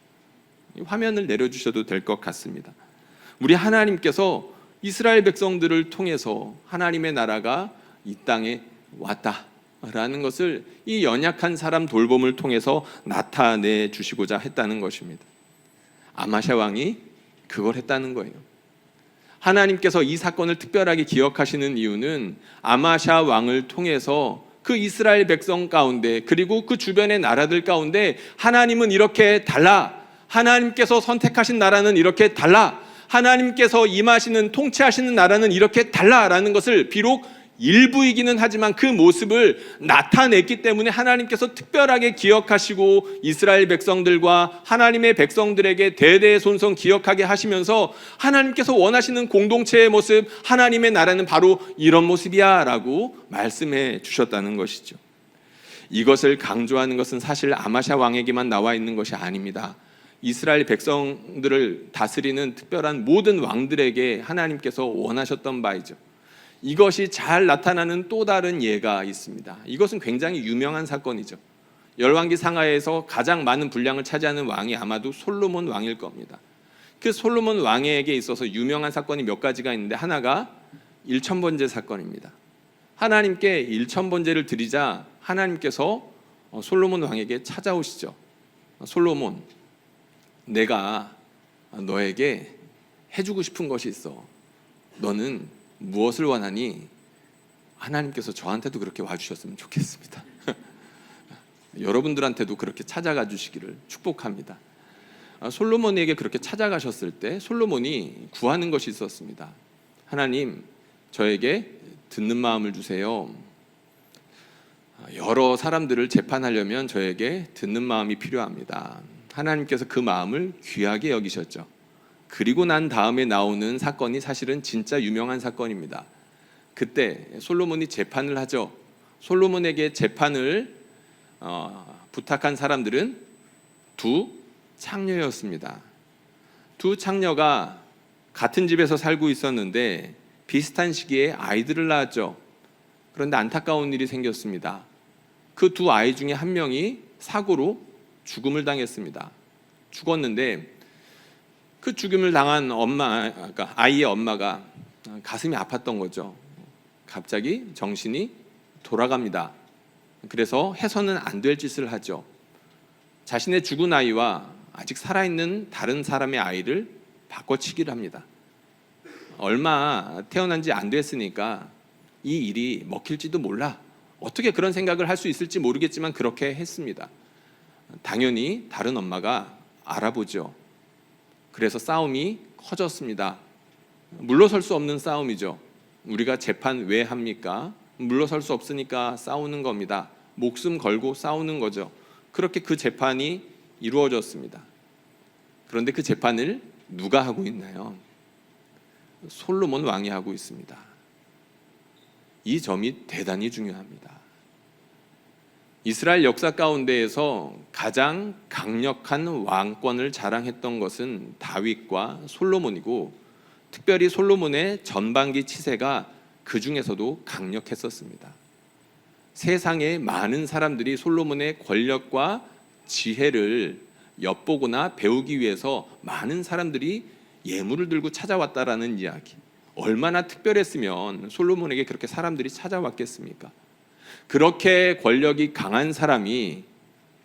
화면을 내려주셔도 될 것 같습니다. 우리 하나님께서 이스라엘 백성들을 통해서 하나님의 나라가 이 땅에 왔다라는 것을 이 연약한 사람 돌봄을 통해서 나타내 주시고자 했다는 것입니다. 아마샤 왕이 그걸 했다는 거예요. 하나님께서 이 사건을 특별하게 기억하시는 이유는 아마샤 왕을 통해서 그 이스라엘 백성 가운데 그리고 그 주변의 나라들 가운데 하나님은 이렇게 달라, 하나님께서 선택하신 나라는 이렇게 달라, 하나님께서 임하시는 통치하시는 나라는 이렇게 달라라는 것을 비록 일부이기는 하지만 그 모습을 나타냈기 때문에 하나님께서 특별하게 기억하시고 이스라엘 백성들과 하나님의 백성들에게 대대손손 기억하게 하시면서 하나님께서 원하시는 공동체의 모습, 하나님의 나라는 바로 이런 모습이야 라고 말씀해 주셨다는 것이죠. 이것을 강조하는 것은 사실 아마샤 왕에게만 나와 있는 것이 아닙니다. 이스라엘 백성들을 다스리는 특별한 모든 왕들에게 하나님께서 원하셨던 바이죠. 이것이 잘 나타나는 또 다른 예가 있습니다. 이것은 굉장히 유명한 사건이죠. 열왕기 상하에서 가장 많은 분량을 차지하는 왕이 아마도 솔로몬 왕일 겁니다. 그 솔로몬 왕에게 있어서 유명한 사건이 몇 가지가 있는데 하나가 일천번제 사건입니다. 하나님께 일천번제를 드리자 하나님께서 솔로몬 왕에게 찾아오시죠. 솔로몬, 내가 너에게 해주고 싶은 것이 있어. 너는 무엇을 원하니? 하나님께서 저한테도 그렇게 와주셨으면 좋겠습니다. 여러분들한테도 그렇게 찾아가 주시기를 축복합니다. 솔로몬에게 그렇게 찾아가셨을 때 솔로몬이 구하는 것이 있었습니다. 하나님, 저에게 듣는 마음을 주세요. 여러 사람들을 재판하려면 저에게 듣는 마음이 필요합니다. 하나님께서 그 마음을 귀하게 여기셨죠. 그리고 난 다음에 나오는 사건이 사실은 진짜 유명한 사건입니다. 그때 솔로몬이 재판을 하죠. 솔로몬에게 재판을 부탁한 사람들은 두 창녀였습니다. 두 창녀가 같은 집에서 살고 있었는데 비슷한 시기에 아이들을 낳았죠. 그런데 안타까운 일이 생겼습니다. 그 두 아이 중에 한 명이 사고로 죽음을 당했습니다. 죽었는데 그 죽음을 당한 엄마, 그러니까 아이의 엄마가 가슴이 아팠던 거죠. 갑자기 정신이 돌아갑니다. 그래서 해서는 안 될 짓을 하죠. 자신의 죽은 아이와 아직 살아있는 다른 사람의 아이를 바꿔치기를 합니다. 얼마 태어난 지 안 됐으니까 이 일이 먹힐지도 몰라. 어떻게 그런 생각을 할 수 있을지 모르겠지만 그렇게 했습니다. 당연히 다른 엄마가 알아보죠. 그래서 싸움이 커졌습니다. 물러설 수 없는 싸움이죠. 우리가 재판 왜 합니까? 물러설 수 없으니까 싸우는 겁니다. 목숨 걸고 싸우는 거죠. 그렇게 그 재판이 이루어졌습니다. 그런데 그 재판을 누가 하고 있나요? 솔로몬 왕이 하고 있습니다. 이 점이 대단히 중요합니다. 이스라엘 역사 가운데에서 가장 강력한 왕권을 자랑했던 것은 다윗과 솔로몬이고, 특별히 솔로몬의 전반기 치세가 그 중에서도 강력했었습니다. 세상의 많은 사람들이 솔로몬의 권력과 지혜를 엿보거나 배우기 위해서 많은 사람들이 예물을 들고 찾아왔다라는 이야기. 얼마나 특별했으면 솔로몬에게 그렇게 사람들이 찾아왔겠습니까? 그렇게 권력이 강한 사람이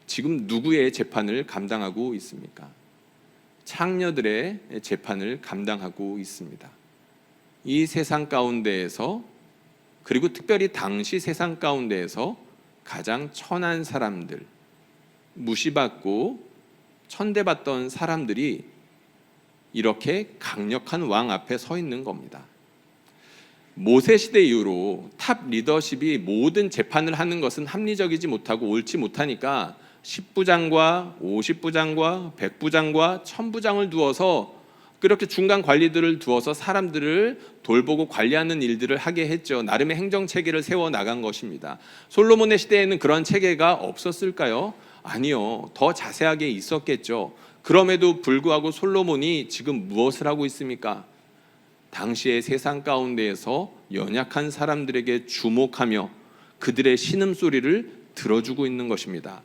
지금 누구의 재판을 감당하고 있습니까? 창녀들의 재판을 감당하고 있습니다. 이 세상 가운데에서, 그리고 특별히 당시 세상 가운데에서 가장 천한 사람들, 무시받고 천대받던 사람들이 이렇게 강력한 왕 앞에 서 있는 겁니다. 모세 시대 이후로 탑 리더십이 모든 재판을 하는 것은 합리적이지 못하고 옳지 못하니까 10부장과 50부장과 100부장과 1000부장을 두어서, 그렇게 중간 관리들을 두어서 사람들을 돌보고 관리하는 일들을 하게 했죠. 나름의 행정 체계를 세워 나간 것입니다. 솔로몬의 시대에는 그런 체계가 없었을까요? 아니요, 더 자세하게 있었겠죠. 그럼에도 불구하고 솔로몬이 지금 무엇을 하고 있습니까? 당시의 세상 가운데에서 연약한 사람들에게 주목하며 그들의 신음소리를 들어주고 있는 것입니다.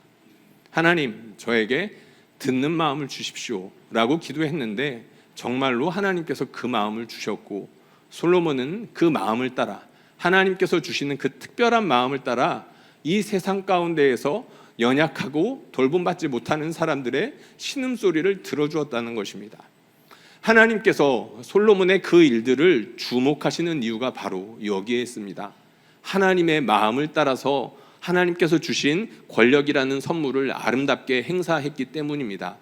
하나님, 저에게 듣는 마음을 주십시오 라고 기도했는데 정말로 하나님께서 그 마음을 주셨고, 솔로몬은 그 마음을 따라, 하나님께서 주시는 그 특별한 마음을 따라 이 세상 가운데에서 연약하고 돌봄받지 못하는 사람들의 신음소리를 들어주었다는 것입니다. 하나님께서 솔로몬의 그 일들을 주목하시는 이유가 바로 여기에 있습니다. 하나님의 마음을 따라서 하나님께서 주신 권력이라는 선물을 아름답게 행사했기 때문입니다.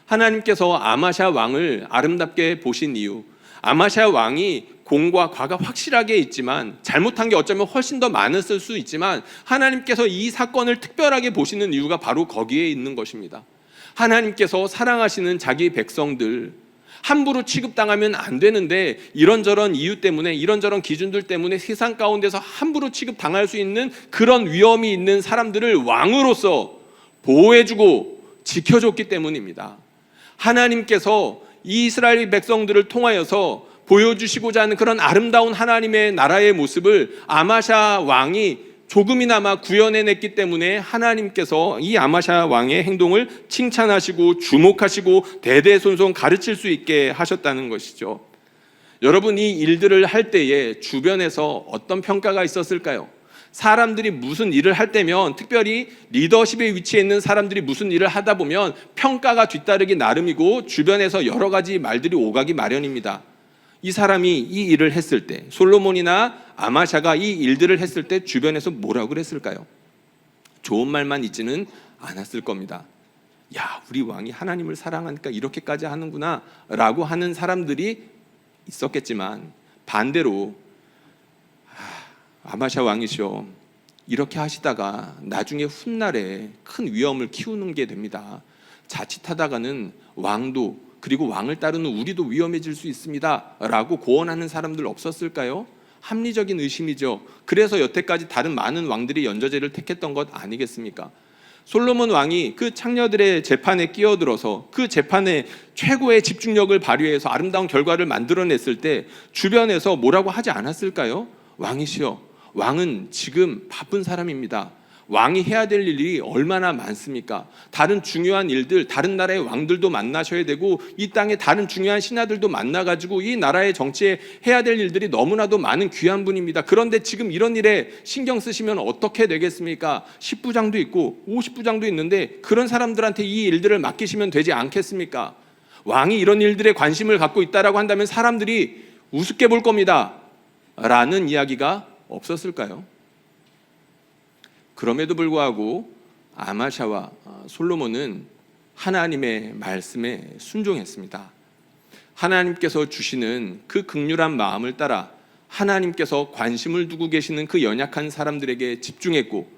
하나님께서 아마샤 왕을 아름답게 보신 이유, 아마샤 왕이 공과 과가 확실하게 있지만 잘못한 게 어쩌면 훨씬 더 많았을 수 있지만 하나님께서 이 사건을 특별하게 보시는 이유가 바로 거기에 있는 것입니다. 하나님께서 사랑하시는 자기 백성들, 함부로 취급당하면 안 되는데 이런저런 이유 때문에, 이런저런 기준들 때문에 세상 가운데서 함부로 취급당할 수 있는 그런 위험이 있는 사람들을 왕으로서 보호해주고 지켜줬기 때문입니다. 하나님께서 이 이스라엘 백성들을 통하여서 보여주시고자 하는 그런 아름다운 하나님의 나라의 모습을 아마샤 왕이 조금이나마 구현해냈기 때문에 하나님께서 이 아마샤 왕의 행동을 칭찬하시고 주목하시고 대대손손 가르칠 수 있게 하셨다는 것이죠. 여러분, 이 일들을 할 때에 주변에서 어떤 평가가 있었을까요? 사람들이 무슨 일을 할 때면, 특별히 리더십에 위치해 있는 사람들이 무슨 일을 하다 보면 평가가 뒤따르기 나름이고 주변에서 여러 가지 말들이 오가기 마련입니다. 이 사람이 이 일을 했을 때, 솔로몬이나 아마샤가 이 일들을 했을 때 주변에서 뭐라고 그랬을까요? 좋은 말만 있지는 않았을 겁니다. 야, 우리 왕이 하나님을 사랑하니까 이렇게까지 하는구나 라고 하는 사람들이 있었겠지만, 반대로 아마샤 왕이시여, 이렇게 하시다가 나중에 훗날에 큰 위험을 키우는 게 됩니다. 자칫하다가는 왕도, 그리고 왕을 따르는 우리도 위험해질 수 있습니다 라고 고언하는 사람들 없었을까요? 합리적인 의심이죠. 그래서 여태까지 다른 많은 왕들이 연저제를 택했던 것 아니겠습니까? 솔로몬 왕이 그 창녀들의 재판에 끼어들어서 그 재판에 최고의 집중력을 발휘해서 아름다운 결과를 만들어냈을 때 주변에서 뭐라고 하지 않았을까요? 왕이시여, 왕은 지금 바쁜 사람입니다. 왕이 해야 될 일이 얼마나 많습니까? 다른 중요한 일들, 다른 나라의 왕들도 만나셔야 되고 이 땅의 다른 중요한 신하들도 만나가지고 이 나라의 정치에 해야 될 일들이 너무나도 많은 귀한 분입니다. 그런데 지금 이런 일에 신경 쓰시면 어떻게 되겠습니까? 10부장도 있고 50부장도 있는데 그런 사람들한테 이 일들을 맡기시면 되지 않겠습니까? 왕이 이런 일들에 관심을 갖고 있다라고 한다면 사람들이 우습게 볼 겁니다 라는 이야기가 없었을까요? 그럼에도 불구하고 아마샤와 솔로몬은 하나님의 말씀에 순종했습니다. 하나님께서 주시는 그 긍휼한 마음을 따라 하나님께서 관심을 두고 계시는 그 연약한 사람들에게 집중했고,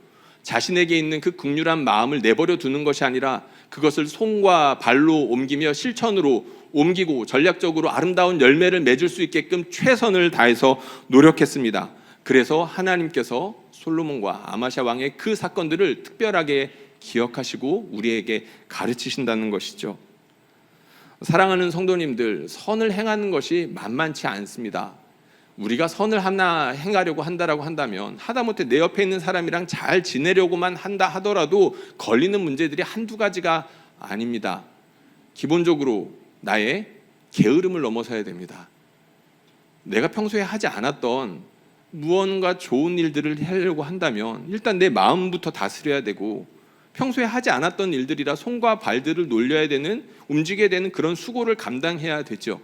자신에게 있는 그 긍휼한 마음을 내버려 두는 것이 아니라 그것을 손과 발로 옮기며 실천으로 옮기고 전략적으로 아름다운 열매를 맺을 수 있게끔 최선을 다해서 노력했습니다. 그래서 하나님께서 솔로몬과 아마샤 왕의 그 사건들을 특별하게 기억하시고 우리에게 가르치신다는 것이죠. 사랑하는 성도님들, 선을 행하는 것이 만만치 않습니다. 우리가 선을 하나 행하려고 한다라고 한다면 하다못해 내 옆에 있는 사람이랑 잘 지내려고만 한다 하더라도 걸리는 문제들이 한두 가지가 아닙니다. 기본적으로 나의 게으름을 넘어서야 됩니다. 내가 평소에 하지 않았던 무언가 좋은 일들을 하려고 한다면 일단 내 마음부터 다스려야 되고, 평소에 하지 않았던 일들이라 손과 발들을 놀려야 되는, 움직여야 되는 그런 수고를 감당해야 되죠.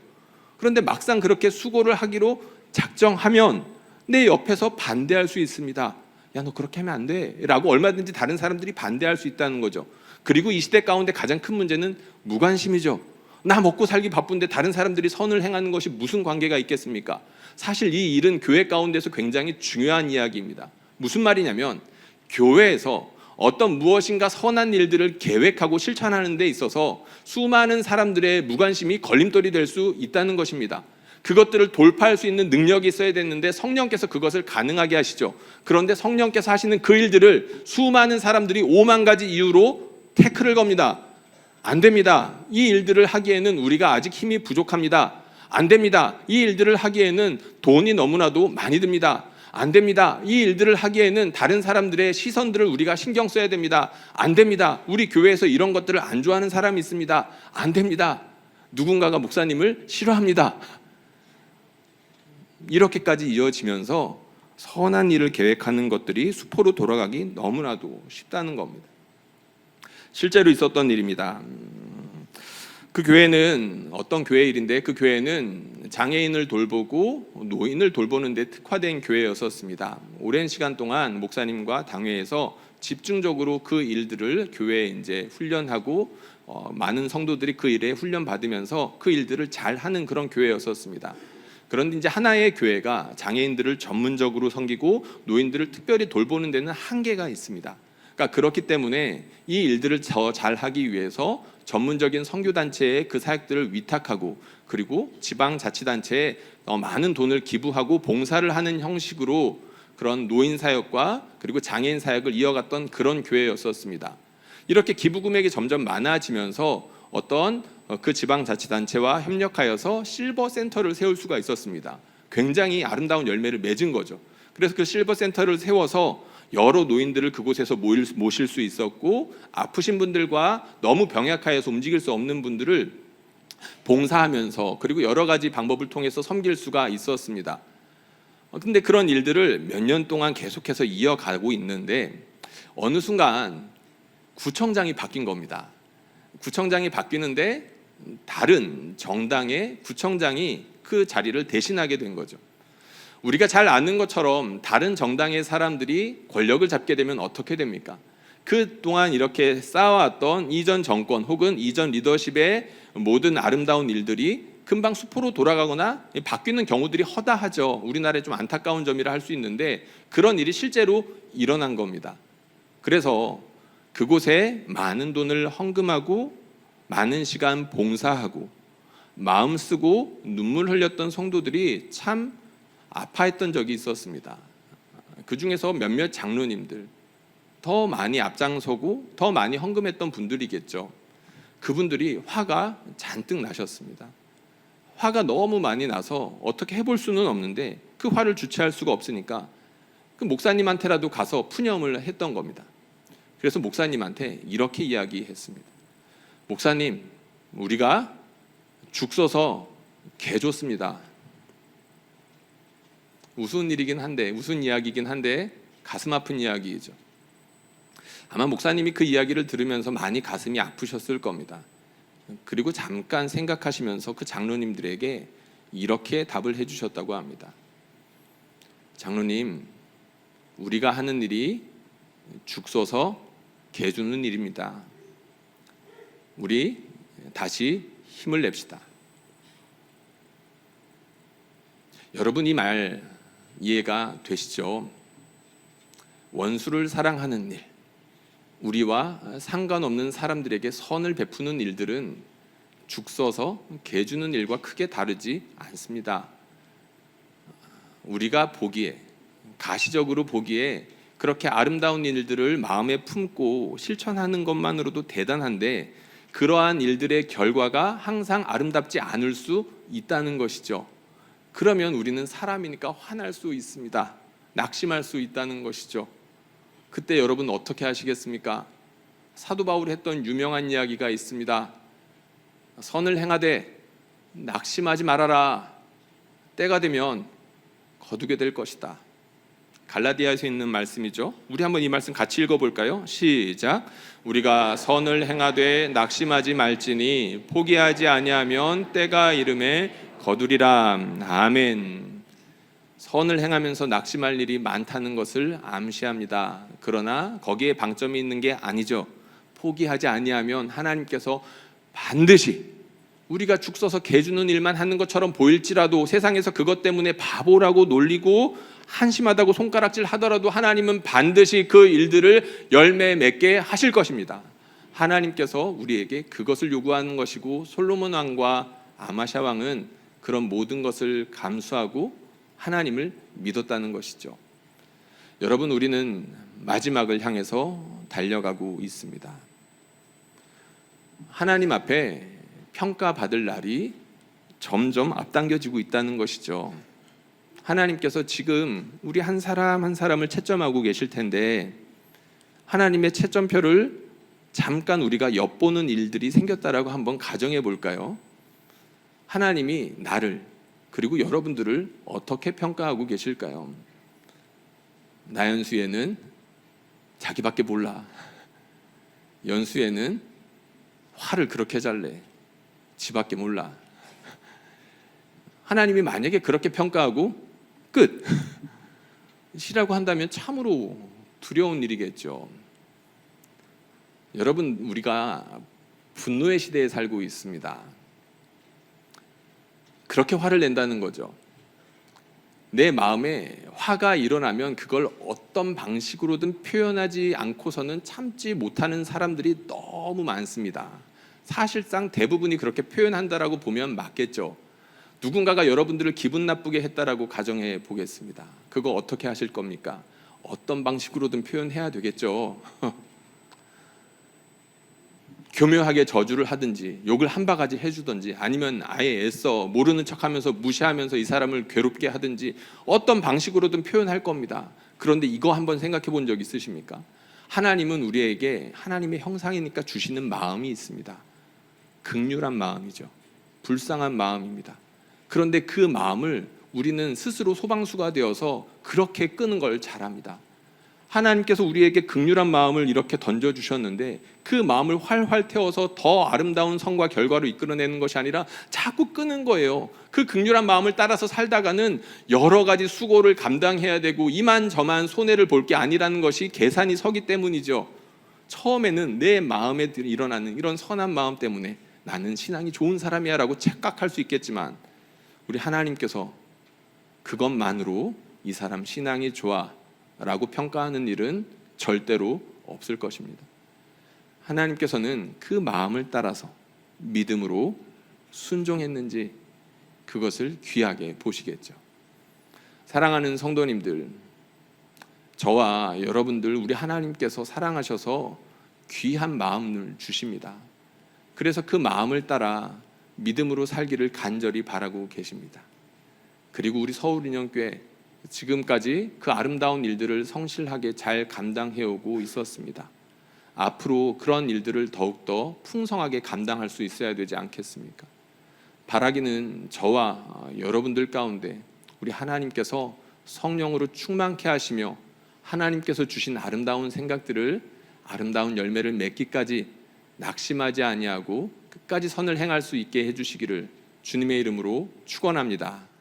그런데 막상 그렇게 수고를 하기로 작정하면 내 옆에서 반대할 수 있습니다. 야, 너 그렇게 하면 안 돼 라고 얼마든지 다른 사람들이 반대할 수 있다는 거죠. 그리고 이 시대 가운데 가장 큰 문제는 무관심이죠. 나 먹고 살기 바쁜데 다른 사람들이 선을 행하는 것이 무슨 관계가 있겠습니까? 사실 이 일은 교회 가운데서 굉장히 중요한 이야기입니다. 무슨 말이냐면 교회에서 어떤 무엇인가 선한 일들을 계획하고 실천하는 데 있어서 수많은 사람들의 무관심이 걸림돌이 될 수 있다는 것입니다. 그것들을 돌파할 수 있는 능력이 있어야 되는데 성령께서 그것을 가능하게 하시죠. 그런데 성령께서 하시는 그 일들을 수많은 사람들이 5만 가지 이유로 태클을 겁니다. 안 됩니다. 이 일들을 하기에는 우리가 아직 힘이 부족합니다. 안 됩니다. 이 일들을 하기에는 돈이 너무나도 많이 듭니다. 안 됩니다. 이 일들을 하기에는 다른 사람들의 시선들을 우리가 신경 써야 됩니다. 안 됩니다. 우리 교회에서 이런 것들을 안 좋아하는 사람이 있습니다. 안 됩니다. 누군가가 목사님을 싫어합니다. 이렇게까지 이어지면서 선한 일을 계획하는 것들이 수포로 돌아가기 너무나도 쉽다는 겁니다. 실제로 있었던 일입니다. 그 교회는 어떤 교회 일인데, 그 교회는 장애인을 돌보고 노인을 돌보는 데 특화된 교회였었습니다. 오랜 시간 동안 목사님과 당회에서 집중적으로 그 일들을 교회에 이제 훈련하고 많은 성도들이 그 일에 훈련 받으면서 그 일들을 잘 하는 그런 교회였었습니다. 그런데 이제 하나의 교회가 장애인들을 전문적으로 섬기고 노인들을 특별히 돌보는 데는 한계가 있습니다. 그러니까 그렇기 때문에 이 일들을 더 잘하기 위해서 전문적인 선교단체에 그 사역들을 위탁하고, 그리고 지방자치단체에 많은 돈을 기부하고 봉사를 하는 형식으로 그런 노인 사역과 그리고 장애인 사역을 이어갔던 그런 교회였었습니다. 이렇게 기부 금액이 점점 많아지면서 어떤 그 지방자치단체와 협력하여서 실버 센터를 세울 수가 있었습니다. 굉장히 아름다운 열매를 맺은 거죠. 그래서 그 실버 센터를 세워서 여러 노인들을 그곳에서 모실 수 있었고, 아프신 분들과 너무 병약하여서 움직일 수 없는 분들을 봉사하면서 그리고 여러 가지 방법을 통해서 섬길 수가 있었습니다. 근데 그런 일들을 몇 년 동안 계속해서 이어가고 있는데 어느 순간 구청장이 바뀐 겁니다. 구청장이 바뀌는데 다른 정당의 구청장이 그 자리를 대신하게 된 거죠. 우리가 잘 아는 것처럼 다른 정당의 사람들이 권력을 잡게 되면 어떻게 됩니까? 그동안 이렇게 쌓아왔던 이전 정권 혹은 이전 리더십의 모든 아름다운 일들이 금방 수포로 돌아가거나 바뀌는 경우들이 허다하죠. 우리나라의 좀 안타까운 점이라 할 수 있는데 그런 일이 실제로 일어난 겁니다. 그래서 그곳에 많은 돈을 헌금하고 많은 시간 봉사하고 마음 쓰고 눈물 흘렸던 성도들이 참 아파했던 적이 있었습니다. 그 중에서 몇몇 장로님들, 더 많이 앞장서고 더 많이 헌금했던 분들이겠죠. 그분들이 화가 잔뜩 나셨습니다. 화가 너무 많이 나서 어떻게 해볼 수는 없는데 그 화를 주체할 수가 없으니까 그 목사님한테라도 가서 푸념을 했던 겁니다. 그래서 목사님한테 이렇게 이야기했습니다. 목사님, 우리가 죽 써서 개 줬습니다. 우스운 일이긴 한데, 우스운 이야기이긴 한데 가슴 아픈 이야기이죠. 아마 목사님이 그 이야기를 들으면서 많이 가슴이 아프셨을 겁니다. 그리고 잠깐 생각하시면서 그 장로님들에게 이렇게 답을 해주셨다고 합니다. 장로님, 우리가 하는 일이 죽 써서 개 주는 일입니다. 우리 다시 힘을 냅시다. 여러분, 이 말 이해가 되시죠? 원수를 사랑하는 일, 우리와 상관없는 사람들에게 선을 베푸는 일들은 죽 써서 개 주는 일과 크게 다르지 않습니다. 우리가 보기에, 가시적으로 보기에 그렇게 아름다운 일들을 마음에 품고 실천하는 것만으로도 대단한데 그러한 일들의 결과가 항상 아름답지 않을 수 있다는 것이죠. 그러면 우리는 사람이니까 화날 수 있습니다. 낙심할 수 있다는 것이죠. 그때 여러분 어떻게 하시겠습니까? 사도 바울이 했던 유명한 이야기가 있습니다. 선을 행하되 낙심하지 말아라. 때가 되면 거두게 될 것이다. 갈라디아에서 있는 말씀이죠. 우리 한번 이 말씀 같이 읽어볼까요? 시작. 우리가 선을 행하되 낙심하지 말지니 포기하지 아니하면 때가 이름에 거두리라. 아멘. 선을 행하면서 낙심할 일이 많다는 것을 암시합니다. 그러나 거기에 방점이 있는 게 아니죠. 포기하지 아니하면 하나님께서 반드시 우리가 죽 서서 개 주는 일만 하는 것처럼 보일지라도 세상에서 그것 때문에 바보라고 놀리고 한심하다고 손가락질 하더라도 하나님은 반드시 그 일들을 열매 맺게 하실 것입니다. 하나님께서 우리에게 그것을 요구하는 것이고 솔로몬 왕과 아마샤 왕은 그런 모든 것을 감수하고 하나님을 믿었다는 것이죠. 여러분, 우리는 마지막을 향해서 달려가고 있습니다. 하나님 앞에 평가받을 날이 점점 앞당겨지고 있다는 것이죠. 하나님께서 지금 우리 한 사람 한 사람을 채점하고 계실 텐데 하나님의 채점표를 잠깐 우리가 엿보는 일들이 생겼다라고 한번 가정해 볼까요? 하나님이 나를 그리고 여러분들을 어떻게 평가하고 계실까요? 나연수에는 자기밖에 몰라. 연수에는 화를 그렇게 잘 내. 지밖에 몰라. 하나님이 만약에 그렇게 평가하고 끝 이라고 한다면 참으로 두려운 일이겠죠. 여러분, 우리가 분노의 시대에 살고 있습니다. 그렇게 화를 낸다는 거죠. 내 마음에 화가 일어나면 그걸 어떤 방식으로든 표현하지 않고서는 참지 못하는 사람들이 너무 많습니다. 사실상 대부분이 그렇게 표현한다라고 보면 맞겠죠. 누군가가 여러분들을 기분 나쁘게 했다라고 가정해 보겠습니다. 그거 어떻게 하실 겁니까? 어떤 방식으로든 표현해야 되겠죠. 교묘하게 저주를 하든지 욕을 한 바가지 해주든지 아니면 아예 애써 모르는 척하면서 무시하면서 이 사람을 괴롭게 하든지 어떤 방식으로든 표현할 겁니다. 그런데 이거 한번 생각해 본 적 있으십니까? 하나님은 우리에게 하나님의 형상이니까 주시는 마음이 있습니다. 긍휼한 마음이죠. 불쌍한 마음입니다. 그런데 그 마음을 우리는 스스로 소방수가 되어서 그렇게 끄는 걸 잘합니다. 하나님께서 우리에게 긍휼한 마음을 이렇게 던져주셨는데 그 마음을 활활 태워서 더 아름다운 성과 결과로 이끌어내는 것이 아니라 자꾸 끄는 거예요. 그 긍휼한 마음을 따라서 살다가는 여러 가지 수고를 감당해야 되고 이만저만 손해를 볼 게 아니라는 것이 계산이 서기 때문이죠. 처음에는 내 마음에 일어나는 이런 선한 마음 때문에 나는 신앙이 좋은 사람이야 라고 착각할 수 있겠지만 우리 하나님께서 그것만으로 이 사람 신앙이 좋아 라고 평가하는 일은 절대로 없을 것입니다. 하나님께서는 그 마음을 따라서 믿음으로 순종했는지 그것을 귀하게 보시겠죠. 사랑하는 성도님들, 저와 여러분들 우리 하나님께서 사랑하셔서 귀한 마음을 주십니다. 그래서 그 마음을 따라 믿음으로 살기를 간절히 바라고 계십니다. 그리고 우리 서울인형교회 지금까지 그 아름다운 일들을 성실하게 잘 감당해오고 있었습니다. 앞으로 그런 일들을 더욱더 풍성하게 감당할 수 있어야 되지 않겠습니까? 바라기는 저와 여러분들 가운데 우리 하나님께서 성령으로 충만케 하시며 하나님께서 주신 아름다운 생각들을 아름다운 열매를 맺기까지 낙심하지 아니하고 끝까지 선을 행할 수 있게 해주시기를 주님의 이름으로 축원합니다.